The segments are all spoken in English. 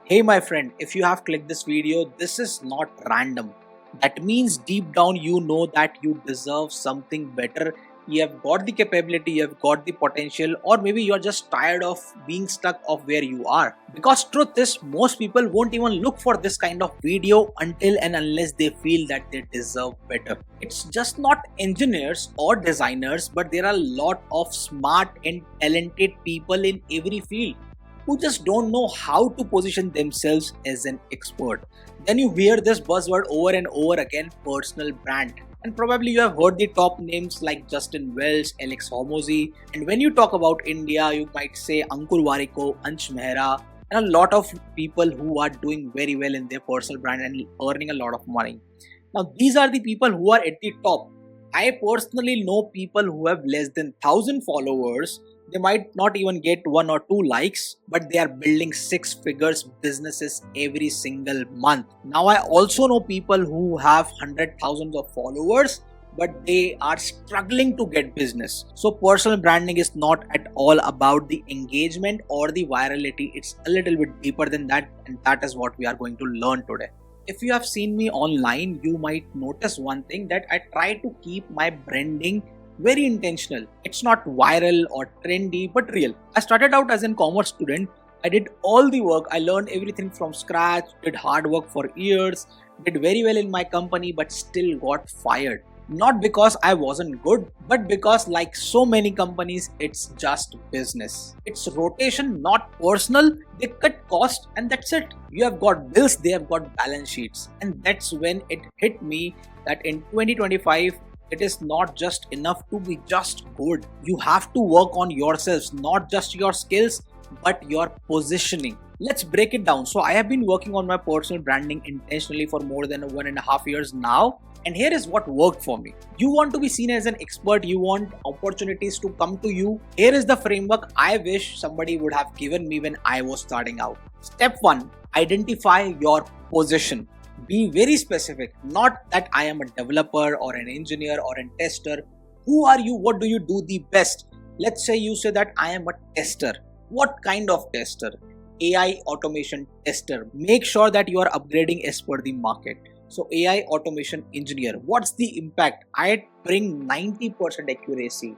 Hey my friend, if you have clicked this video, this is not random. That means deep down you know that you deserve something better. You have got the capability, you have got the potential, or maybe you're just tired of being stuck of where you are. Because truth is, most people won't even look for this kind of video until and unless they feel that they deserve better. It's just not engineers or designers, but there are a lot of smart and talented people in every field who just don't know how to position themselves as an expert. Then you hear this buzzword over and over again, personal brand. And probably you have heard the top names like Justin Welch, Alex Hormozy. And when you talk about India, you might say Ankur Warikoo, Ansh Mehra, and a lot of people who are doing very well in their personal brand and earning a lot of money. Now, these are the people who are at the top. I personally know people who have less than 1,000 followers. They might not even get 1 or 2 likes, but they are building 6 figures businesses every single month. Now I also know people who have 100,000 of followers, but they are struggling to get business. So personal branding is not at all about the engagement or the virality. It's a little bit deeper than that, and that is what we are going to learn today. If you have seen me online, you might notice one thing, that I try to keep my branding very intentional. It's not viral or trendy, but real. I started out as a commerce student. I did all the work. I learned everything from scratch, did hard work for years, did very well in my company, but still got fired. Not because I wasn't good, but because like so many companies, it's just business. It's rotation, not personal. They cut cost and that's it. You have got bills, they have got balance sheets. And that's when it hit me that in 2025, it is not just enough to be just good. You have to work on yourselves, not just your skills, but your positioning. Let's break it down. So I have been working on my personal branding intentionally for more than 1.5 years now. And here is what worked for me. You want to be seen as an expert. You want opportunities to come to you. Here is the framework I wish somebody would have given me when I was starting out. Step 1, identify your position. Be very specific, not that I am a developer or an engineer or a tester. Who are you? What do you do the best? Let's say you say that I am a tester. What kind of tester? AI automation tester. Make sure that you are upgrading as per the market. So AI automation engineer. What's the impact? I bring 90% accuracy.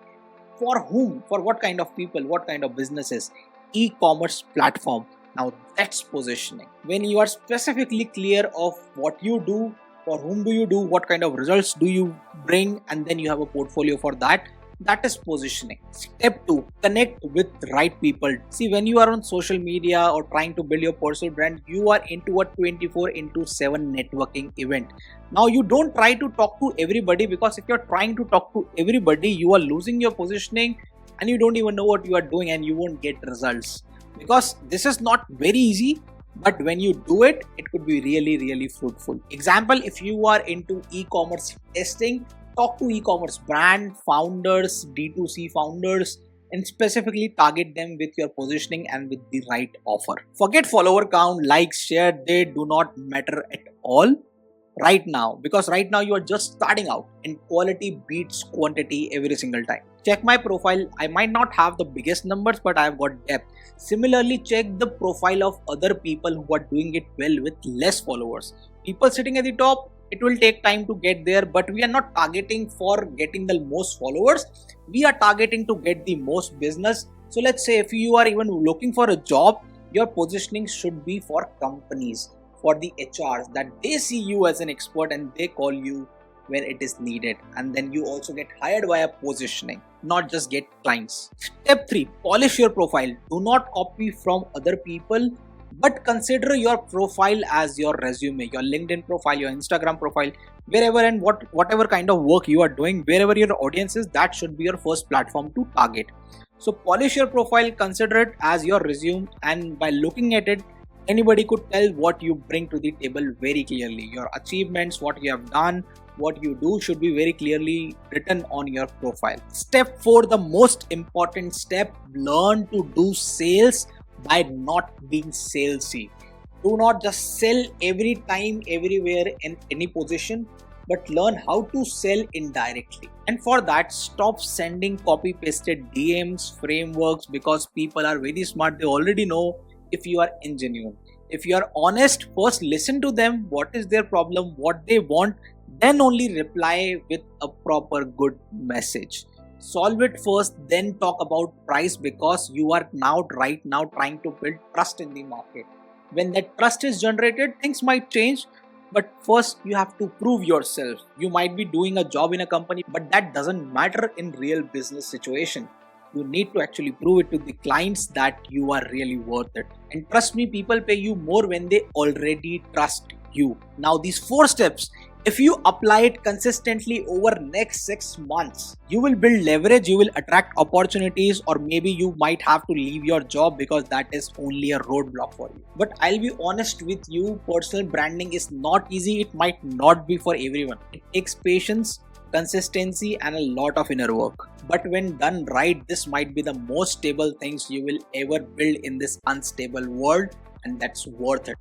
For whom? For what kind of people? What kind of businesses? E-commerce platform. Now that's positioning. When you are specifically clear of what you do, for whom do you do, what kind of results do you bring, and then you have a portfolio for that, that is positioning. Step 2, connect with right people. See, when you are on social media or trying to build your personal brand, you are into a 24/7 networking event. Now you don't try to talk to everybody, because if you're trying to talk to everybody, you are losing your positioning and you don't even know what you are doing and you won't get results. Because this is not very easy, but when you do it, it could be really fruitful. Example, if you are into e-commerce testing, talk to e-commerce brand founders, D2C founders, and specifically target them with your positioning and with the right offer. Forget follower count, likes, share, they do not matter at all right now, because right now you are just starting out and quality beats quantity every single time. Check my profile. I might not have the biggest numbers, but I have got depth. Similarly, check the profile of other people who are doing it well with less followers. People sitting at the top, it will take time to get there, but we are not targeting for getting the most followers. We are targeting to get the most business. So let's say if you are even looking for a job, your positioning should be for companies, for the HRs, that they see you as an expert and they call you when it is needed. And then you also get hired via positioning, not just get clients. Step 3, polish your profile. Do not copy from other people, but consider your profile as your resume, your LinkedIn profile, your Instagram profile, wherever and whatever kind of work you are doing, wherever your audience is, that should be your first platform to target. So polish your profile, consider it as your resume, and by looking at it, anybody could tell what you bring to the table very clearly. Your achievements, what you have done, what you do should be very clearly written on your profile. Step 4, the most important step, learn to do sales by not being salesy. Do not just sell every time, everywhere, in any position, but learn how to sell indirectly. And for that, stop sending copy pasted DMs, frameworks, because people are very smart. They already know if you are ingenuine. If you are honest, first listen to them, what is their problem, what they want, then only reply with a proper good message. Solve it first, then talk about price, because you are now right now trying to build trust in the market. When that trust is generated, things might change, but first you have to prove yourself. You might be doing a job in a company, but that doesn't matter in real business situation. You need to actually prove it to the clients that you are really worth it. And trust me, people pay you more when they already trust you. Now these 4 steps, if you apply it consistently over next 6 months, you will build leverage, you will attract opportunities, or maybe you might have to leave your job because that is only a roadblock for you. But I'll be honest with you, personal branding is not easy. It might not be for everyone. It takes patience, consistency, and a lot of inner work. But when done right, this might be the most stable things you will ever build in this unstable world, and that's worth it.